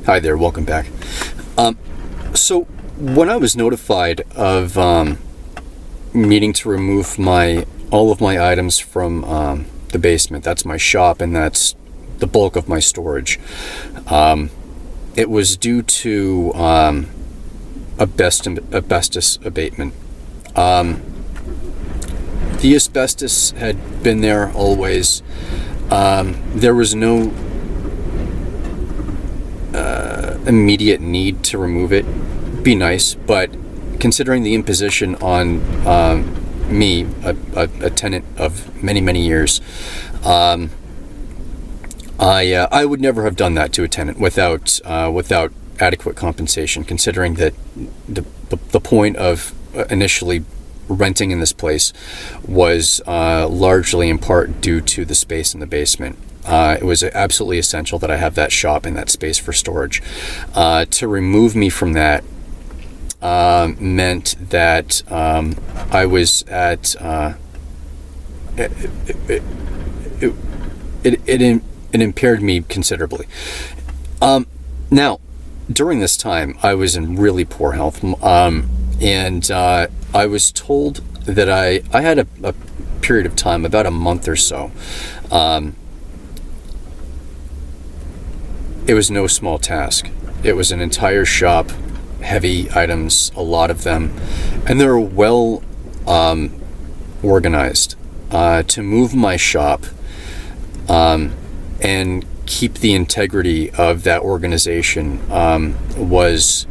Hi there, welcome back. So when I was notified of needing to remove all of my items from the basement, that's my shop and that's the bulk of my storage, it was due to asbestos abatement. The asbestos had been there always. There was no immediate need to remove it. Be nice, but considering the imposition on me, a tenant of many years, I would never have done that to a tenant without adequate compensation. Considering that the point of initially renting in this place was largely in part due to the space in the basement. It was absolutely essential that I have that shop and that space for storage. To remove me from that meant that I was at it impaired me considerably. Now, during this time, I was in really poor health, and I was told that I had a period of time, about a month or so. It was no small task. It was an entire shop, heavy items, a lot of them, and they were well organized. To move my shop and keep the integrity of that organization was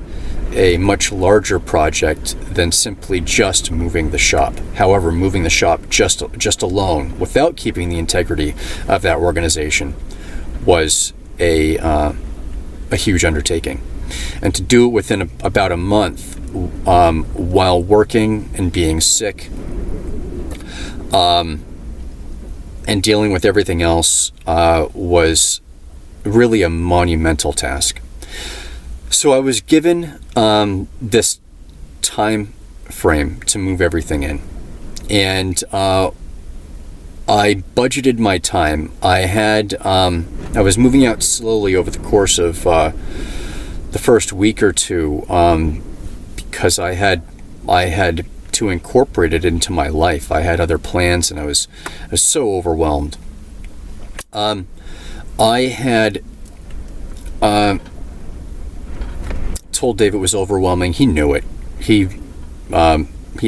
a much larger project than simply just moving the shop. However, moving the shop just alone, without keeping the integrity of that organization, was a huge undertaking. And to do it within about a month, while working and being sick, and dealing with everything else, was really a monumental task. So I was given this time frame to move everything in, and I budgeted my time. I was moving out slowly over the course of the first week or two, because I had to incorporate it into my life. I had other plans, and I was so overwhelmed. I had told Dave it was overwhelming. He knew it. He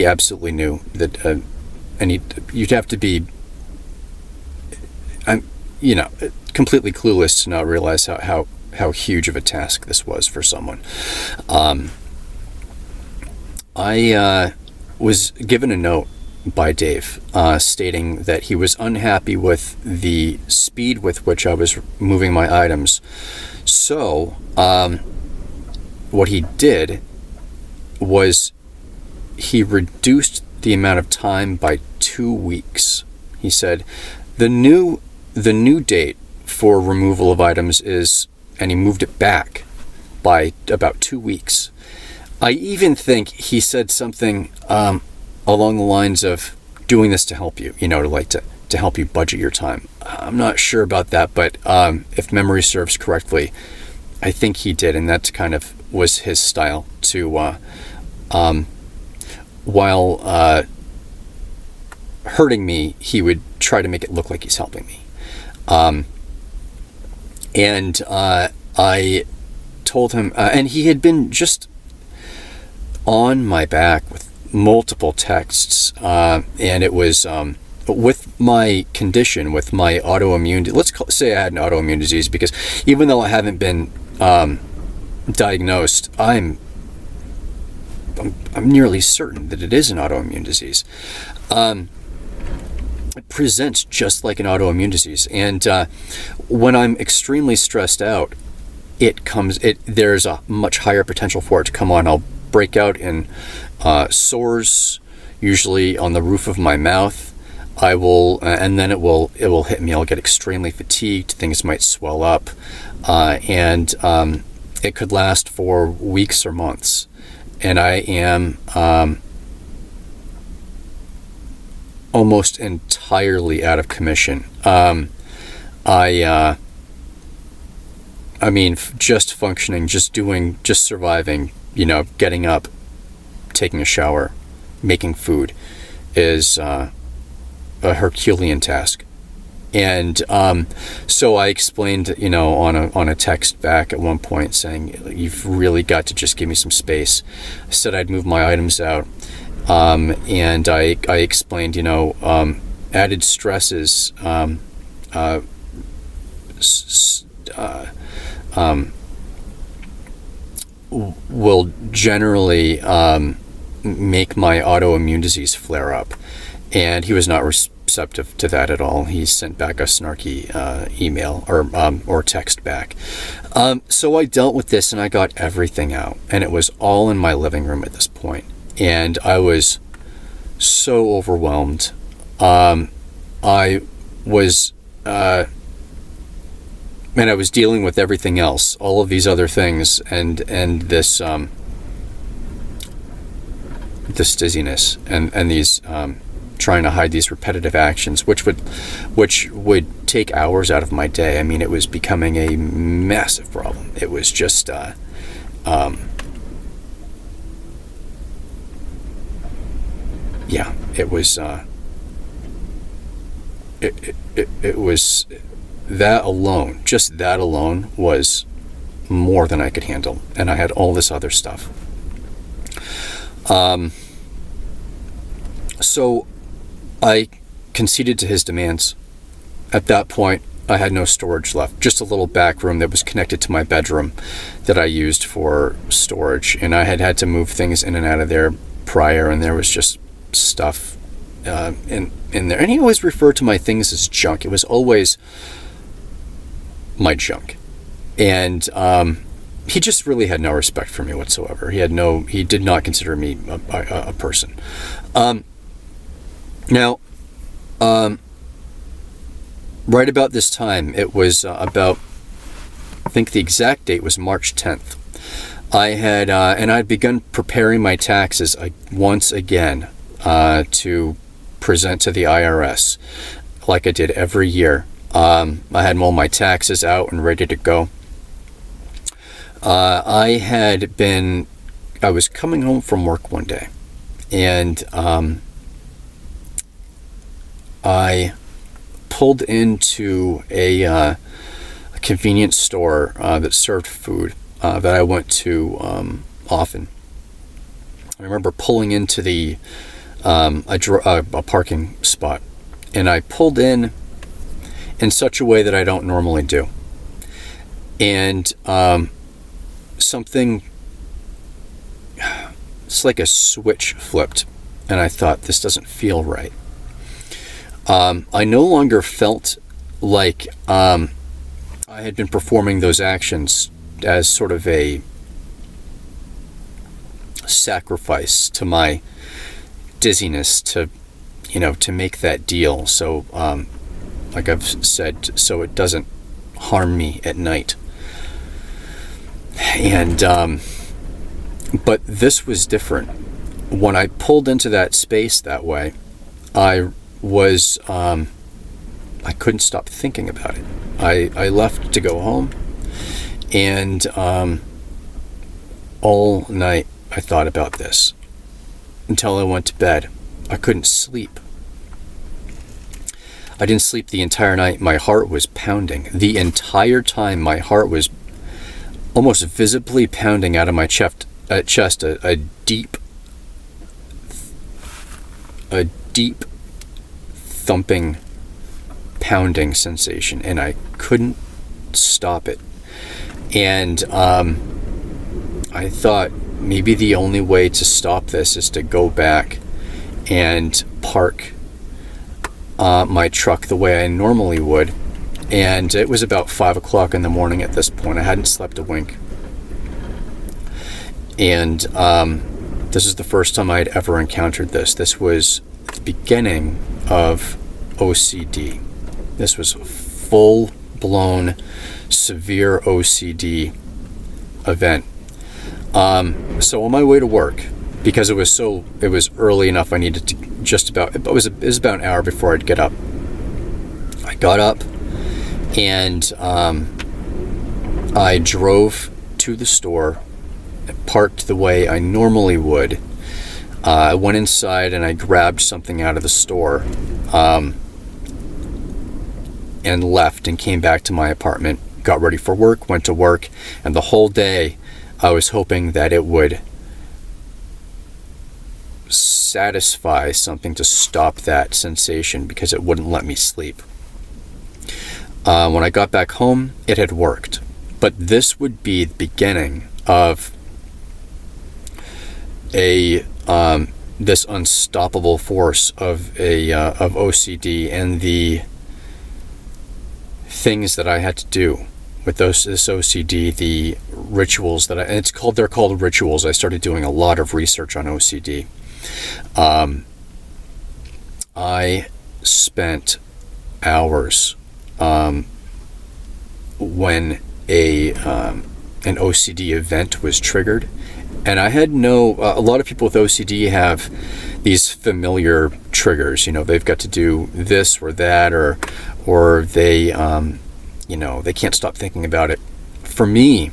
absolutely knew that, and you'd have to be, completely clueless to not realize how huge of a task this was for someone. I was given a note by Dave stating that he was unhappy with the speed with which I was moving my items. So what he did was he reduced the amount of time by 2 weeks. He said the new date for removal of items is, and he moved it back by about 2 weeks. I even think he said something along the lines of doing this to help you, to help you budget your time. I'm not sure about that, but if memory serves correctly, I think he did, and that kind of was his style to, while hurting me, he would try to make it look like he's helping me. And I told him, and he had been just on my back with multiple texts, and it was with my condition, with my autoimmune. Say I had an autoimmune disease, because even though I haven't been diagnosed, I'm nearly certain that it is an autoimmune disease. It presents just like an autoimmune disease, and when I'm extremely stressed out, there's a much higher potential for it to come on. I'll break out in sores, usually on the roof of my mouth. I will, and then it will hit me. I'll get extremely fatigued. Things might swell up, and it could last for weeks or months. And I am almost entirely out of commission. I I mean, just functioning, just surviving, getting up, taking a shower, making food is a Herculean task. And so I explained, on a text back at one point saying, you've really got to just give me some space. I said I'd move my items out. And I explained, added stresses will generally make my autoimmune disease flare up. And he was not receptive to that at all. He sent back a snarky email or text back. So I dealt with this and I got everything out. And it was all in my living room at this point. And I was so overwhelmed. I was dealing with everything else, all of these other things, and this this dizziness and these trying to hide these repetitive actions, which would take hours out of my day. I mean, it was becoming a massive problem. It was just it was it was that alone, just that alone was more than I could handle, and I had all this other stuff. So I conceded to his demands. At that point, I had no storage left, just a little back room that was connected to my bedroom that I used for storage, and I had to move things in and out of there prior, and there was just stuff in there. And he always referred to my things as junk. It was always my junk. And he just really had no respect for me whatsoever. He did not consider me a person. Now, right about this time, it was about, I think the exact date was March 10th. I had, and I'd begun preparing my taxes once again to present to the IRS, like I did every year. I had all my taxes out and ready to go. I was coming home from work one day, and I pulled into a convenience store that served food that I went to often. I remember pulling into a parking spot, and I pulled in such a way that I don't normally do. And something, it's like a switch flipped, and I thought, this doesn't feel right. I no longer felt like I had been performing those actions as sort of a sacrifice to my dizziness to make that deal. So, like I've said, so it doesn't harm me at night. And, but this was different. When I pulled into that space that way, I couldn't stop thinking about it. I left to go home, and all night I thought about this until I went to bed. I couldn't sleep. I didn't sleep the entire night. My heart was pounding. The entire time my heart was almost visibly pounding out of my chest, a deep thumping, pounding sensation, and I couldn't stop it. And I thought maybe the only way to stop this is to go back and park my truck the way I normally would. And it was about 5 o'clock in the morning at this point. I hadn't slept a wink. And this is the first time I'd ever encountered this. This was the beginning of OCD. This was a full-blown, severe OCD event. So on my way to work, because it was early enough, I needed to it was about an hour before I'd get up. I got up, and I drove to the store, parked the way I normally would. I went inside and I grabbed something out of the store, and left and came back to my apartment, got ready for work, went to work, and the whole day I was hoping that it would satisfy something to stop that sensation, because it wouldn't let me sleep. When I got back home, it had worked. But this would be the beginning of this unstoppable force of OCD, and the things that I had to do with this OCD, the rituals that they're called rituals. I started doing a lot of research on OCD. I spent hours when an OCD event was triggered, and I had a lot of people with OCD have these familiar triggers. They've got to do this or that, or they they can't stop thinking about it. For me,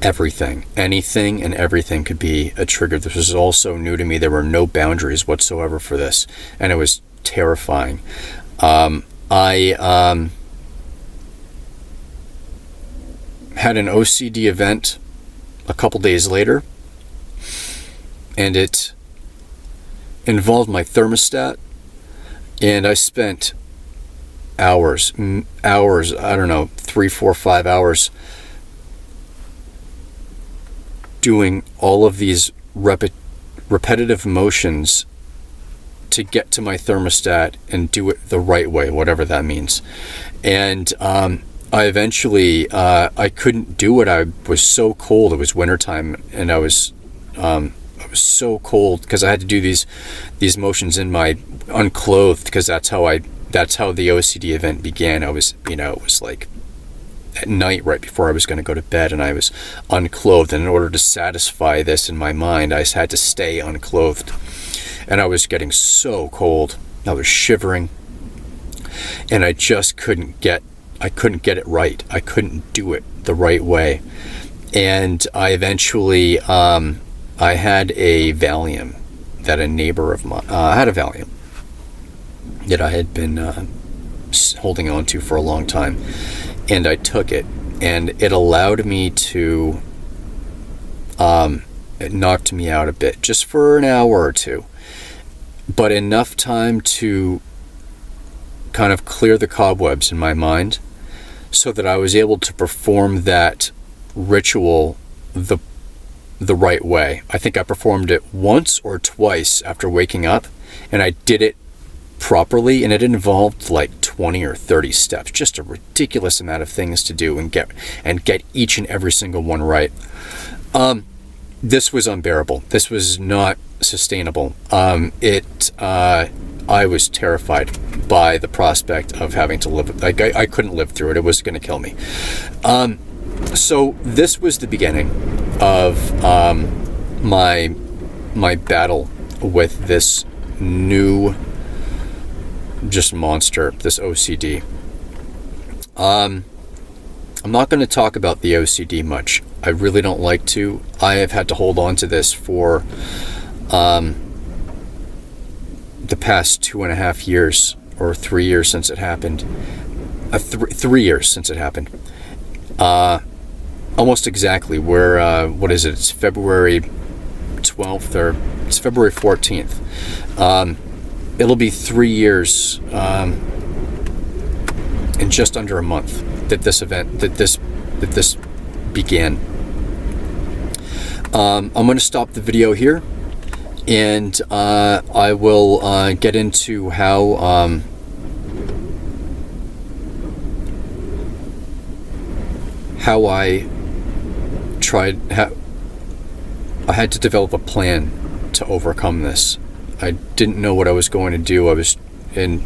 anything and everything could be a trigger. This was also new to me. There were no boundaries whatsoever for this, and it was terrifying. I had an OCD event a couple days later, and it involved my thermostat, and I spent hours, I don't know, 3, 4, 5 hours doing all of these repetitive motions to get to my thermostat and do it the right way, whatever that means. And I eventually, I couldn't do it. I was so cold. It was wintertime, and I was so cold because I had to do these motions in my unclothed, because that's how the OCD event began. I was, it was like at night right before I was going to go to bed, and I was unclothed, and in order to satisfy this in my mind, I had to stay unclothed, and I was getting so cold. I was shivering, and I just couldn't get it right. I couldn't do it the right way. And I eventually, I had a Valium that a neighbor of mine, had a Valium that I had been holding on to for a long time. And I took it, and it allowed me to, it knocked me out a bit, just for an hour or two, but enough time to kind of clear the cobwebs in my mind, so that I was able to perform that ritual the right way. I think I performed it once or twice after waking up, and I did it properly, and it involved like 20 or 30 steps, just a ridiculous amount of things to do and get each and every single one right. This was unbearable. This was not sustainable. I was terrified by the prospect of having to live. Like I couldn't live through it. It was going to kill me. So this was the beginning of my battle with this new just monster, this OCD. I'm not going to talk about the OCD much. I really don't like to. I have had to hold on to this for the past 2.5 years, or 3 years since it happened. 3 years since it happened. Almost exactly. What is it? It's February 12th, or it's February 14th. It'll be 3 years in just under a month that this began. I'm going to stop the video here, and I will get into how I had to develop a plan to overcome this. I didn't know what I was going to do. I was in,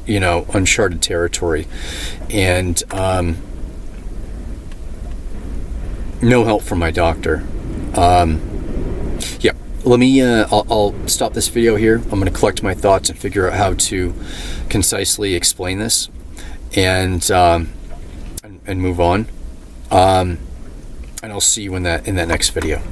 uncharted territory, and no help from my doctor. Let me, I'll stop this video here. I'm going to collect my thoughts and figure out how to concisely explain this. And and move on. And I'll see you in that next video.